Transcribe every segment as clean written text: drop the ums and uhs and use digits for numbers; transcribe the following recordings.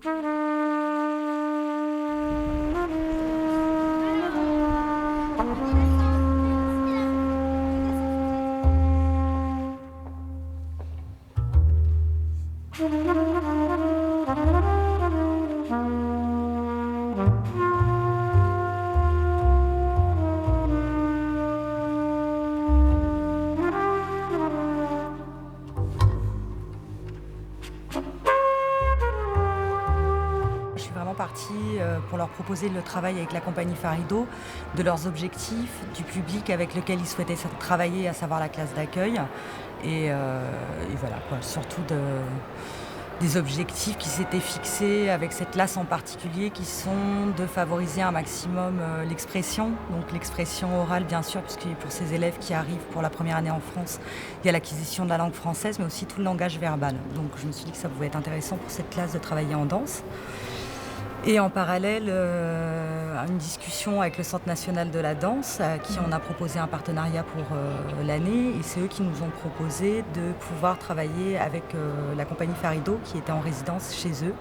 Je suis vraiment partie pour leur proposer le travail avec la compagnie Farido, de leurs objectifs, du public avec lequel ils souhaitaient travailler, à savoir la classe d'accueil. Et voilà, quoi, surtout des objectifs qui s'étaient fixés avec cette classe en particulier, qui sont de favoriser un maximum l'expression. Donc l'expression orale, bien sûr, puisque pour ces élèves qui arrivent pour la première année en France, il y a l'acquisition de la langue française, mais aussi tout le langage verbal. Donc je me suis dit que ça pouvait être intéressant pour cette classe de travailler en danse. Et en parallèle, une discussion avec le Centre national de la danse, à qui on a proposé un partenariat pour l'année. Et c'est eux qui nous ont proposé de pouvoir travailler avec la compagnie Farido, qui était en résidence chez eux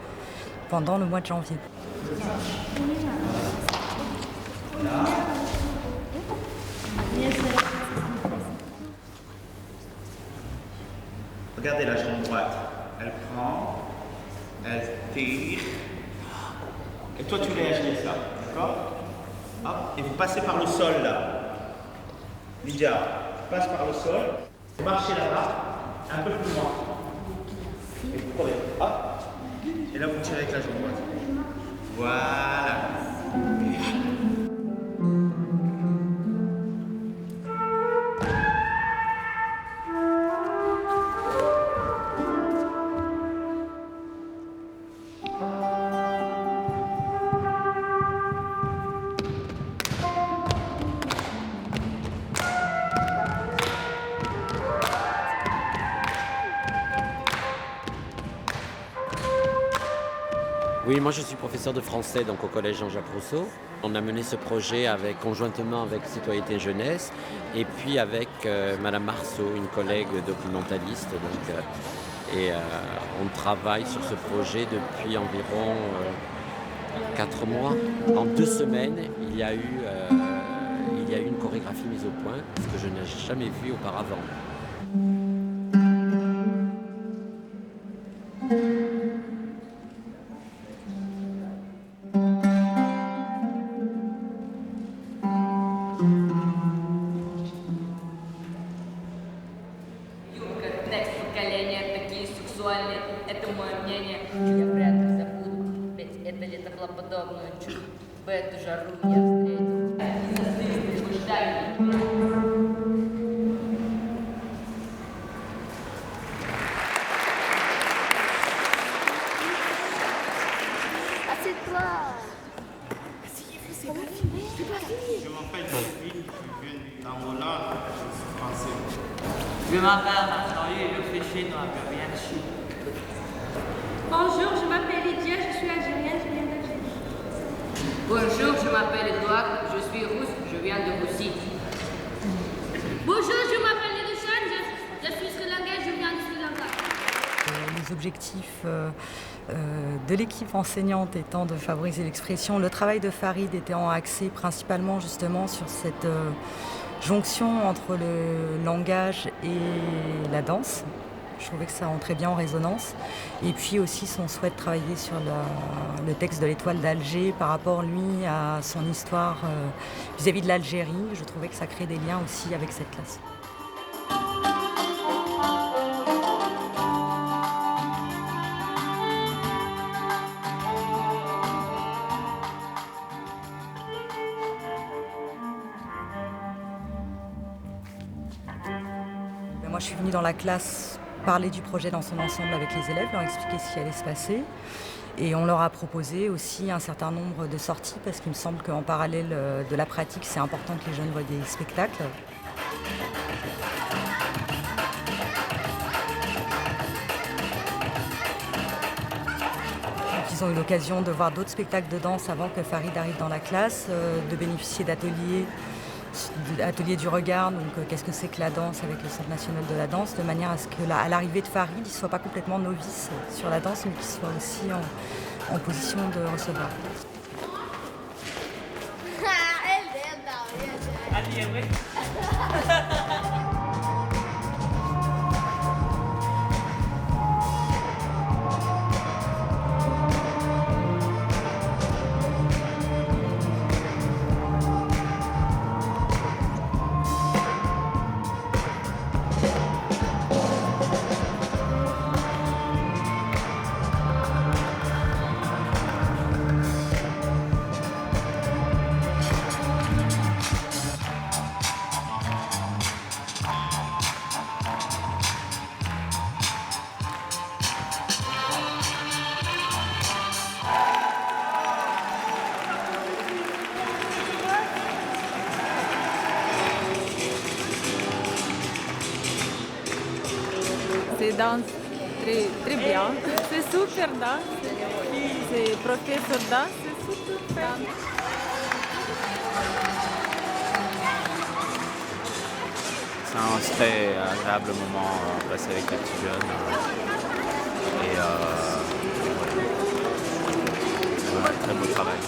pendant le mois de janvier. Regardez la jambe droite. Elle prend, elle tire. Et toi, tu réagis à ça, d'accord? Hop. Et vous passez par le sol, là. Lydia, passe par le sol. Vous marchez là-bas, un peu plus loin. Et vous courez. Hop. Et là, vous tirez avec la jambe droite. Voilà. Oui, moi je suis professeur de français donc au collège Jean-Jacques Rousseau. On a mené ce projet conjointement avec Citoyenneté Jeunesse et puis avec Madame Marceau, une collègue documentaliste. On travaille sur ce projet depuis environ 4 mois. En 2 semaines, il y a eu une chorégraphie mise au point, ce que je n'ai jamais vu auparavant. Это мое мнение, я вряд ли забуду, ведь это лето было подобную чудо. В эту жару я встретил. Assieds-toi. Asseyez-vous, c'est pas fini. C'est pas fini. Je m'appelle Sophie, je viens d'Angola, je suis français. Je m'appelle Nathalie et je fais chinois, je viens de Chine. Bonjour, je m'appelle Lydia, je suis algérienne, je viens d'Algérie. Bonjour, je m'appelle Edouard, je suis russe, je viens de Russie. Bonjour, je m'appelle Nidushan, je suis Sri Lankais, je viens de Sri Lanka. Les objectifs de l'équipe enseignante étant de favoriser l'expression, le travail de Farid étant axé principalement justement sur cette jonction entre le langage et la danse. Je trouvais que ça rentrait bien en résonance. Et puis aussi son souhait de travailler sur le texte de l'Étoile d'Alger par rapport, lui, à son histoire vis-à-vis de l'Algérie. Je trouvais que ça crée des liens aussi avec cette classe. Moi, je suis venue dans la classe parler du projet dans son ensemble avec les élèves, leur expliquer ce qui allait se passer. Et on leur a proposé aussi un certain nombre de sorties parce qu'il me semble qu'en parallèle de la pratique, c'est important que les jeunes voient des spectacles. Donc, ils ont eu l'occasion de voir d'autres spectacles de danse avant que Farid arrive dans la classe, de bénéficier d'ateliers du regard, donc qu'est-ce que c'est que la danse avec le Centre national de la danse, de manière à ce qu'à l'arrivée de Farid, il ne soit pas complètement novice sur la danse, mais qu'il soit aussi en position de receveur. Allez, ouais. C'est danse très bien. C'est super danse. C'est professeur danse, c'est super danse. C'est un très agréable moment passé avec les petits jeunes. Et voilà, très beau travail.